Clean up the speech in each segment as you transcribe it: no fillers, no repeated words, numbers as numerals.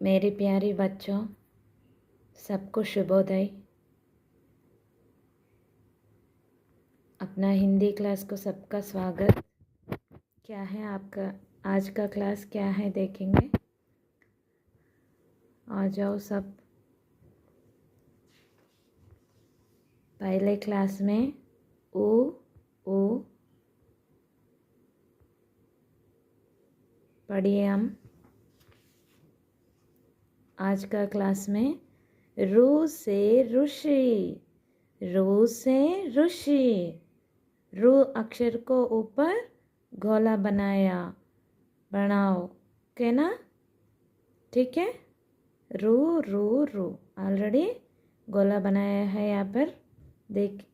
मेरी प्यारी बच्चों, सबको शुभोदय। अपना हिंदी क्लास को सबका स्वागत। क्या है आपका आज का क्लास, क्या है देखेंगे। आ जाओ सब। पहले क्लास में ऊ पढ़िए हम। आज का क्लास में रू से ऋषि, रू से ऋषि। रू अक्षर को ऊपर गोला बनाओ के ना, ठीक है। रू रू रू ऑलरेडी गोला बनाया है यहाँ पर।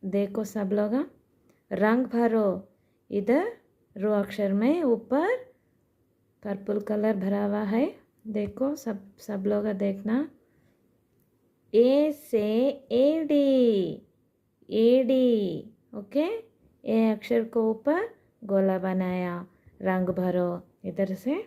देखो सब लोग। रंग भरो, इधर रू अक्षर में ऊपर पर्पल कलर भरा हुआ है। देखो सब लोग देखना। ए से एडी, ओके। ए अक्षर को ऊपर गोला बनाया, रंग भरो। इधर से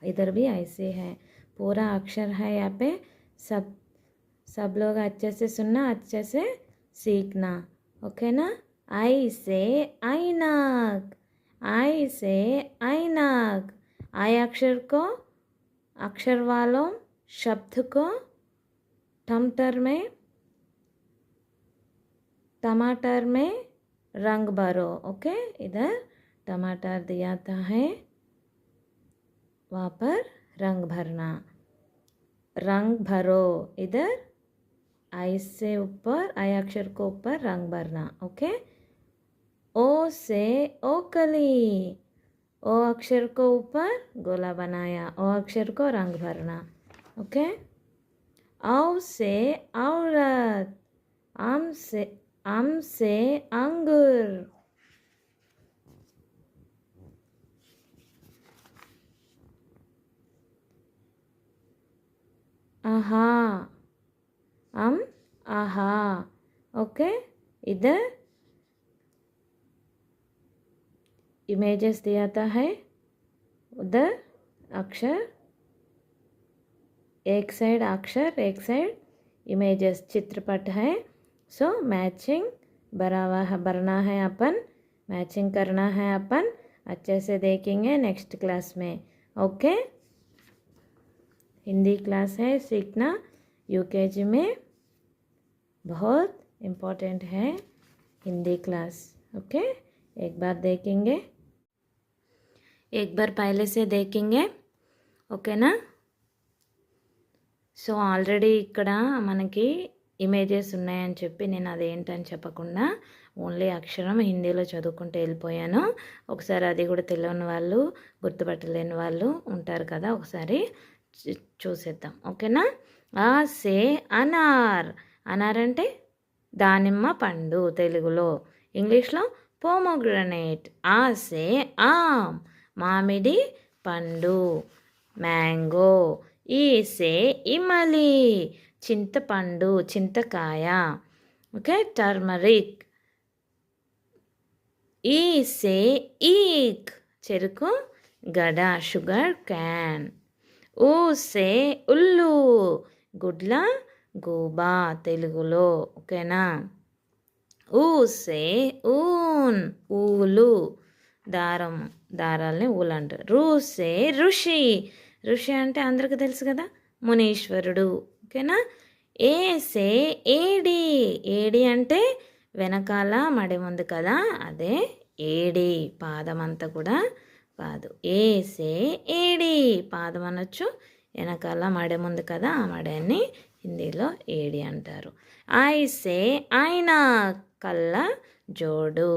इधर भी ऐसे है, पूरा अक्षर है यहाँ पे। सब लोग अच्छे से सुनना, अच्छे से सीखना, ओके ना। आई से ऐनक, आई से ऐनक। आई अक्षर वालों शब्द को टमाटर में रंग भरो, ओके। इधर टमाटर दिया था है, वहाँ पर रंग भरना। रंग भरो, इधर आई से ऊपर, आई अक्षर को ऊपर रंग भरना, ओके। ओ से ओकली, ओ अक्षर को ऊपर गोला बनाया, ओ अक्षर को रंग भरना, ओके। औ से औरत, आम से अंगूर। आहा, आहा, ओके। इधर इमेजेस दिया था है, उधर अक्षर, एक साइड अक्षर, एक साइड इमेजेस, चित्रपट है। सो मैचिंग भरना है अपन, मैचिंग करना है अपन। अच्छे से देखेंगे नेक्स्ट क्लास में, ओके। हिंदी क्लास है, सीखना। यूकेजी में बहुत इम्पोर्टेंट है हिंदी क्लास, ओके। एक बार देखेंगे, एक बार पहले से देखेंगे, ఓకే నా। సో ఆల్రెడీ ఇక్కడ మనకి ఇమేజెస్ ఉన్నాయని చెప్పి నేను అదేంటని చెప్పకుండా ఓన్లీ అక్షరం హిందీలో చదువుకుంటూ వెళ్ళిపోయాను. ఒకసారి అది కూడా తెలియని వాళ్ళు, గుర్తుపట్టలేని వాళ్ళు ఉంటారు కదా, ఒకసారి చూసేద్దాం, ఓకేనా. ఆ సే అనార్, అనార్ అంటే దానిమ్మ పండు తెలుగులో, ఇంగ్లీష్లో పోమోగ్రనేట్. ఆ సే ఆమ్, మామిడి పండు మ్యాంగో. ఈ సే ఇమలి, చింతపండు చింతకాయ, ఓకే. టర్మరిక్. ఈ సే ఈక్, చెరుకు గడ, షుగర్ క్యాన్. ఊ సే ఉల్లు, గుడ్ల గూబా తెలుగులో, ఓకేనా. ఊ సే ఊన్, ఊలు దారాలని ఊలు అంటారు. రు సే ఋషి, ఋషి అంటే అందరికీ తెలుసు కదా, మునీశ్వరుడు, ఓకేనా. ఏ సే ఏడి, ఏడి అంటే వెనకాల మడి ఉంది కదా, అదే ఏడి. పాదం అంతా కూడా కాదు. ఏ సే ఏడి, పాదం అనొచ్చు, వెనకాల మడి ఉంది కదా, ఆ మడిని హిందీలో ఏడి అంటారు. ఐ సే ఐనా, కళ్ళ జోడు.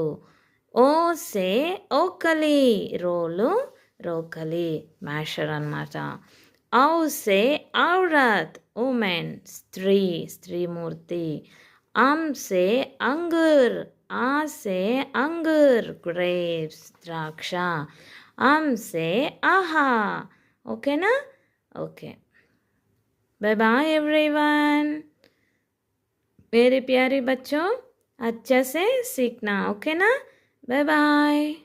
ఓ సే ఓకలి, రోకలి మ్యాషర్ అన్నమాట. ఔ సే ఔరత్, ఉమెన్ స్త్రీమూర్తి. సే అంగుర్, ఆ సే అంగుర్ గ్రేప్స్ ద్రాక్ష. సే ఆహా, ఓకేనా. Okay, bye bye everyone. मेरे प्यारे बच्चों, अच्छे से सीखना, ओके ना। Bye bye.